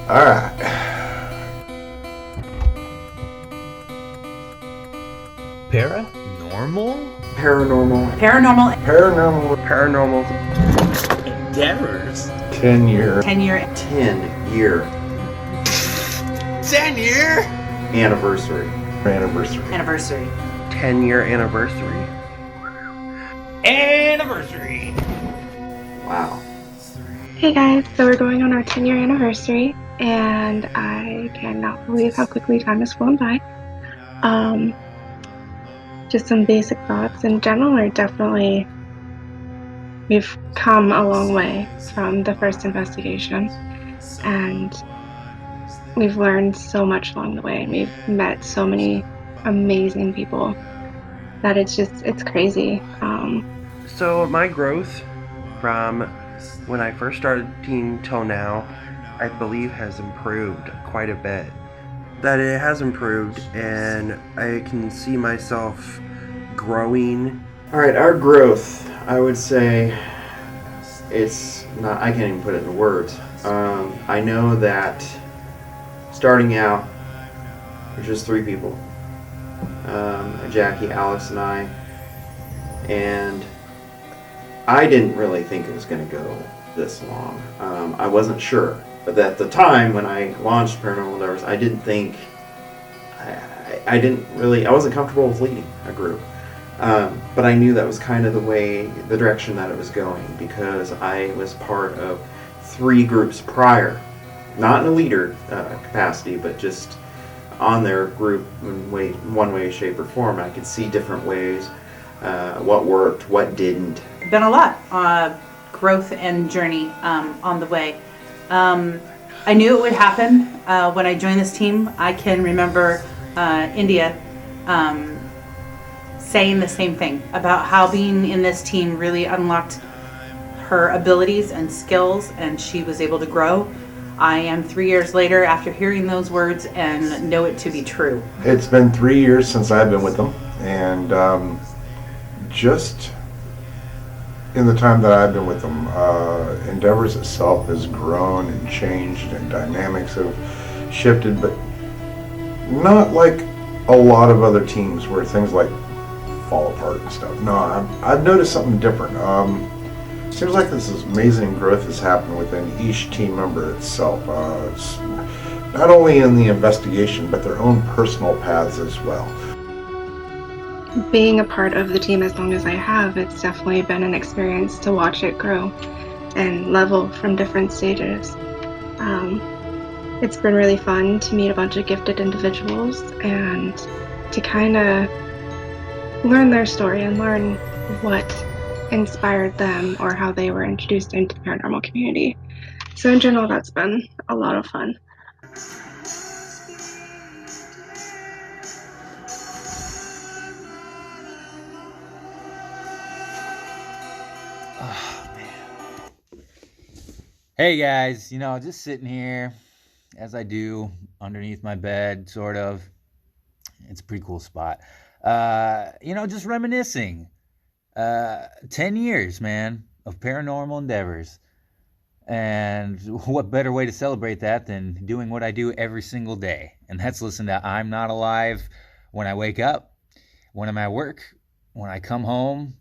All right. Paranormal? Paranormal. Paranormal. Paranormal. Paranormal. Endeavors? 10-year. 10-year. 10-year. 10-year? Anniversary. Anniversary. 10-year anniversary. Anniversary! Wow. Hey guys, so we're going on our 10-year anniversary, and I cannot believe how quickly time has flown by. Just some basic thoughts. In general, we've come a long way from the first investigation, and we've learned so much along the way, and we've met so many amazing people that it's crazy. So my growth from when I first started team till now, I believe has improved quite a bit. That it has improved, and I can see myself growing. All right, our growth, I would say, it's not, I can't even put it into words. I know that starting out, there's just 3 people. Jackie, Alex, and I. And I didn't really think it was going to go this long. I wasn't sure. But at the time when I launched Paranormal Endeavors, I didn't think, I wasn't comfortable with leading a group. But I knew that was kind of the direction that it was going, because I was part of 3 groups prior. Not in a leader capacity, but just on their group in one way, shape, or form. I could see different ways, what worked, what didn't. Been a lot growth and journey on the way. I knew it would happen when I joined this team. I can remember India saying the same thing about how being in this team really unlocked her abilities and skills, and she was able to grow. I am 3 years later after hearing those words and know it to be true. It's been 3 years since I've been with them, and just in the time that I've been with them, Endeavors itself has grown and changed, and dynamics have shifted, but not like a lot of other teams where things like fall apart and stuff. No, I've noticed something different. Seems like this amazing growth has happened within each team member itself. It's not only in the investigation, but their own personal paths as well. Being a part of the team as long as I have, it's definitely been an experience to watch it grow and level from different stages. It's been really fun to meet a bunch of gifted individuals and to kind of learn their story and learn what inspired them or how they were introduced into the paranormal community. So in general, that's been a lot of fun. Oh, man. Hey guys, just sitting here as I do underneath my bed, sort of. It's a pretty cool spot. Just reminiscing. 10 years, man, of paranormal endeavors. And what better way to celebrate that than doing what I do every single day? And that's listen to I'm Not Alive when I wake up, when I'm at work, when I come home,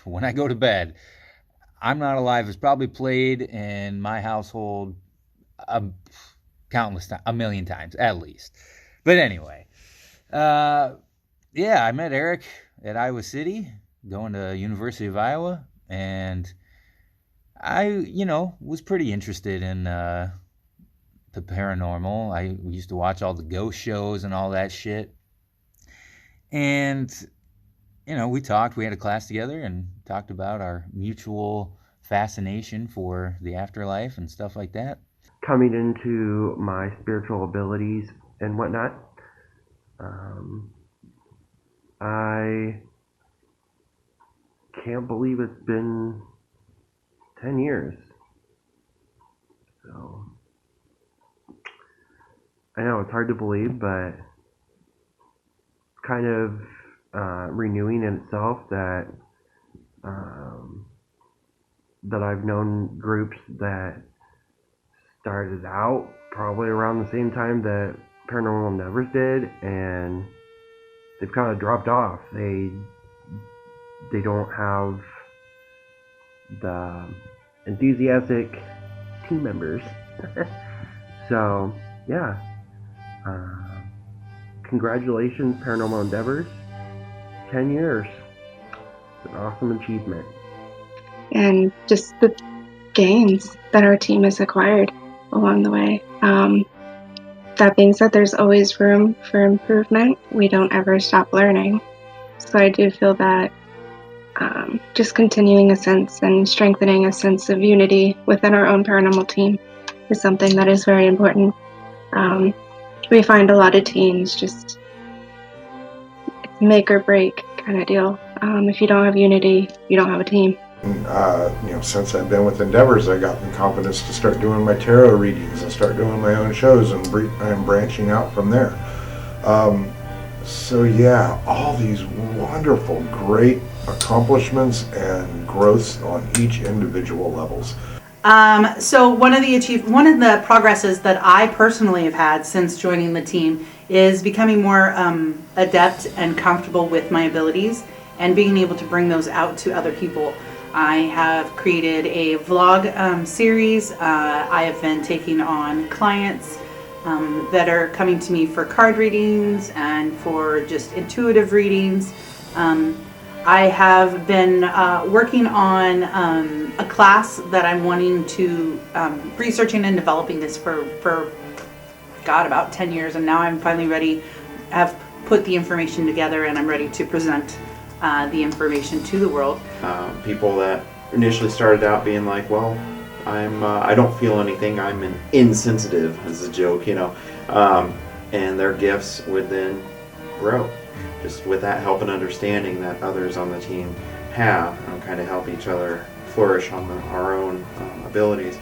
when I go to bed. I'm Not Alive is probably played in my household countless times, a million times at least. But anyway, I met Eric at Iowa City, going to University of Iowa, and I, was pretty interested in the paranormal. We used to watch all the ghost shows and all that shit. And, we talked, we had a class together and talked about our mutual fascination for the afterlife and stuff like that. Coming into my spiritual abilities and whatnot, I can't believe it's been 10 years. So, I know it's hard to believe, but it's kind of renewing in itself that that I've known groups that started out probably around the same time that Paranormal Endeavors did, and they've kind of dropped off. They don't have the enthusiastic team members. So, yeah. Congratulations, Paranormal Endeavors. 10 years. It's an awesome achievement. And just the gains that our team has acquired along the way. That being said, there's always room for improvement. We don't ever stop learning. So I do feel that just continuing a sense and strengthening a sense of unity within our own paranormal team is something that is very important. We find a lot of teams just it's make or break kind of deal. If you don't have unity, you don't have a team. Since I've been with Endeavors, I got the confidence to start doing my tarot readings and start doing my own shows, and I'm branching out from there. So yeah, all these wonderful, great accomplishments and growths on each individual levels. So one of the progresses that I personally have had since joining the team is becoming more adept and comfortable with my abilities and being able to bring those out to other people. I have created a vlog series. I have been taking on clients that are coming to me for card readings and for just intuitive readings. I have been working on a class that I'm wanting to researching and developing this for about 10 years, and now I'm finally ready. I've put the information together and I'm ready to present the information to the world. People that initially started out being like, well, I don't feel anything, I'm an insensitive, as a joke, and their gifts would then grow. Just with that help and understanding that others on the team have, and kind of help each other flourish on our own abilities.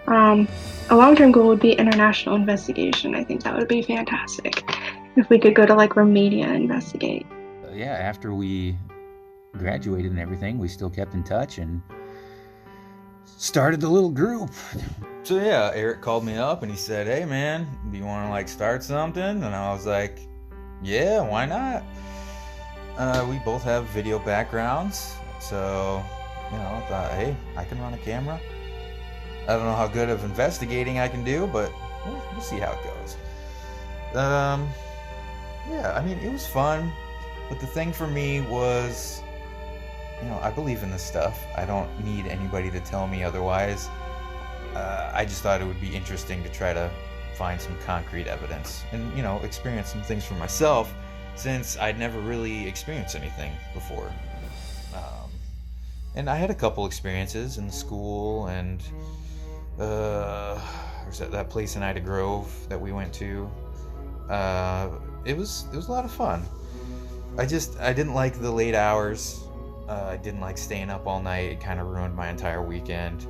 A long-term goal would be international investigation. I think that would be fantastic if we could go to like Romania and investigate. Yeah, after we graduated and everything, we still kept in touch and started the little group. So yeah, Eric called me up and he said, "Hey man, do you want to like start something?" And I was like, "Yeah, why not?" We both have video backgrounds, so I thought, hey, I can run a camera. I don't know how good of investigating I can do, but we'll see how it goes. Yeah, I mean, it was fun, but the thing for me was, I believe in this stuff. I don't need anybody to tell me otherwise. I just thought it would be interesting to try to find some concrete evidence and, experience some things for myself, since I'd never really experienced anything before. And I had a couple experiences in school, and there's that place in Ida Grove that we went to. It was a lot of fun. I didn't like the late hours. I didn't like staying up all night. It kind of ruined my entire weekend.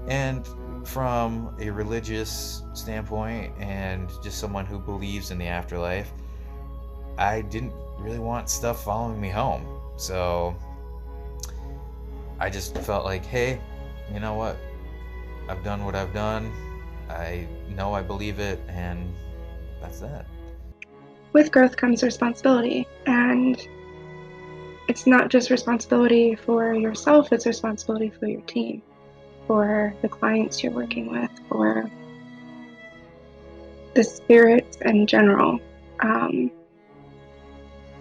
And from a religious standpoint and just someone who believes in the afterlife, I didn't really want stuff following me home. So I just felt like, hey, you know what? I've done what I've done. I know I believe it, and that's that. With growth comes responsibility, and it's not just responsibility for yourself, it's responsibility for your team, for the clients you're working with, for the spirits in general.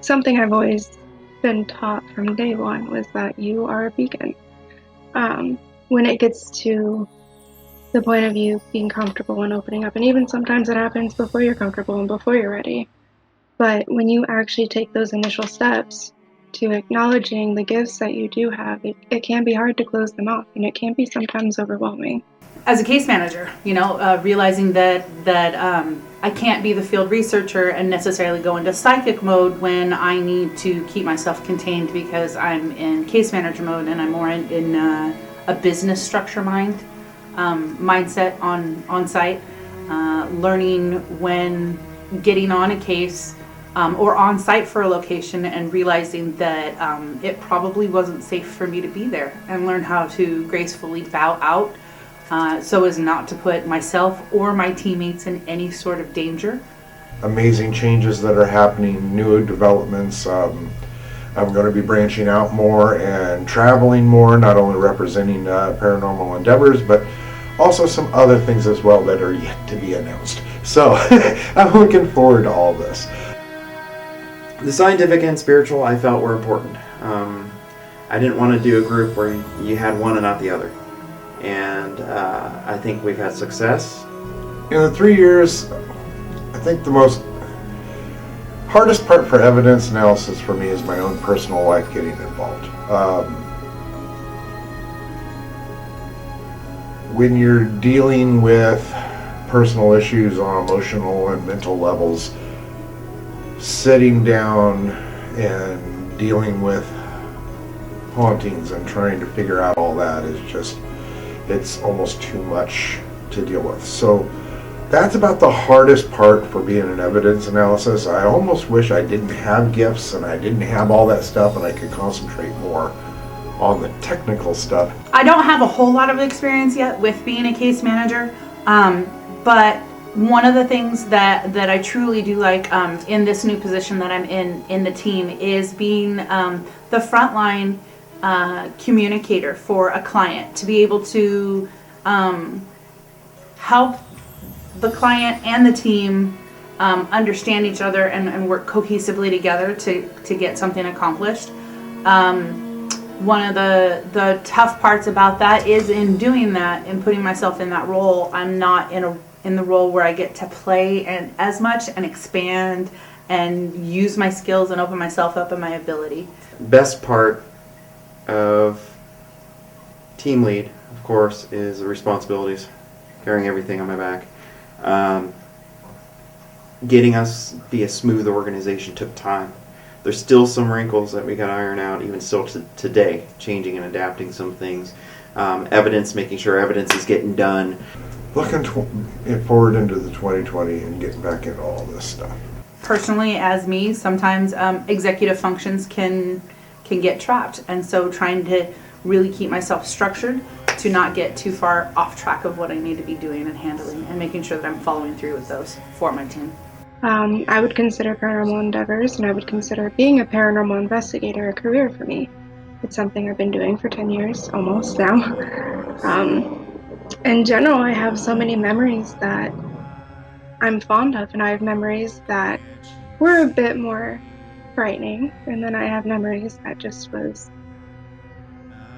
Something I've always been taught from day one was that you are a beacon. When it gets to the point of you being comfortable and opening up, and even sometimes it happens before you're comfortable and before you're ready, but when you actually take those initial steps to acknowledging the gifts that you do have, it can be hard to close them off, and it can be sometimes overwhelming. As a case manager, realizing that I can't be the field researcher and necessarily go into psychic mode when I need to keep myself contained, because I'm in case manager mode and I'm more in a business structure mindset on site, learning when getting on a case or on site for a location and realizing that it probably wasn't safe for me to be there, and learn how to gracefully bow out so as not to put myself or my teammates in any sort of danger. Amazing changes that are happening, new developments. I'm going to be branching out more and traveling more, not only representing Paranormal Endeavors, but also some other things as well that are yet to be announced. So I'm looking forward to all this. The scientific and spiritual I felt were important. I didn't want to do a group where you had one and not the other. And I think we've had success. In the 3 years, I think the most hardest part for evidence analysis for me is my own personal life getting involved. When you're dealing with personal issues on emotional and mental levels, sitting down and dealing with hauntings and trying to figure out all that is just, it's almost too much to deal with. So that's about the hardest part for being an evidence analysis. I almost wish I didn't have gifts and I didn't have all that stuff and I could concentrate more on the technical stuff. I don't have a whole lot of experience yet with being a case manager, but one of the things that I truly do like in this new position that I'm in the team is being the frontline communicator for a client, to be able to help the client and the team understand each other and work cohesively together to get something accomplished. One of the tough parts about that is in doing that and putting myself in that role, I'm not in the role where I get to play and as much and expand and use my skills and open myself up and my ability. Best part of team lead, of course, is the responsibilities, carrying everything on my back. Getting us be a smooth organization took time. There's still some wrinkles that we got to iron out, even still today, changing and adapting some things. Evidence, making sure evidence is getting done. Looking forward into the 2020 and getting back into all this stuff. Personally, as me, sometimes executive functions can get trapped, and so trying to really keep myself structured to not get too far off track of what I need to be doing and handling, and making sure that I'm following through with those for my team. I would consider Paranormal Endeavors, and I would consider being a paranormal investigator a career for me. It's something I've been doing for 10 years, almost now. In general, I have so many memories that I'm fond of, and I have memories that were a bit more frightening, and then I have memories that just was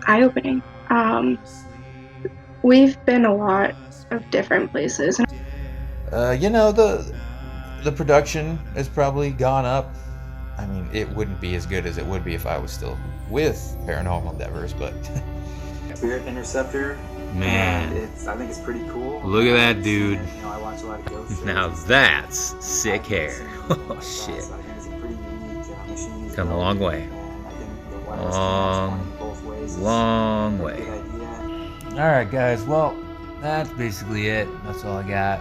eye-opening. We've been a lot of different places. The production has probably gone up. I mean, it wouldn't be as good as it would be if I was still with Paranormal Endeavors, but Spirit Interceptor. man, I think it's pretty cool. Look at that dude. I watch a lot of ghost Now shows. that's sick hair. Oh shit. So I think it's a pretty unique machine. Come a long way. And I think the wireless connects both ways is Long a way. good idea. Alright guys, well, that's basically it. That's all I got.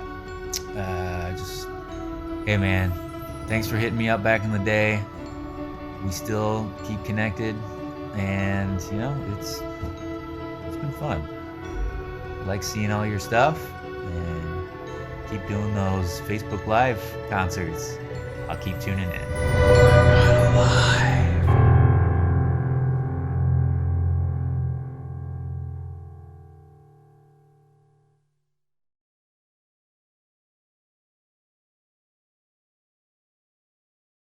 Hey man, thanks for hitting me up back in the day. We still keep connected, and it's been fun. I like seeing all your stuff, and keep doing those Facebook Live concerts. I'll keep tuning in.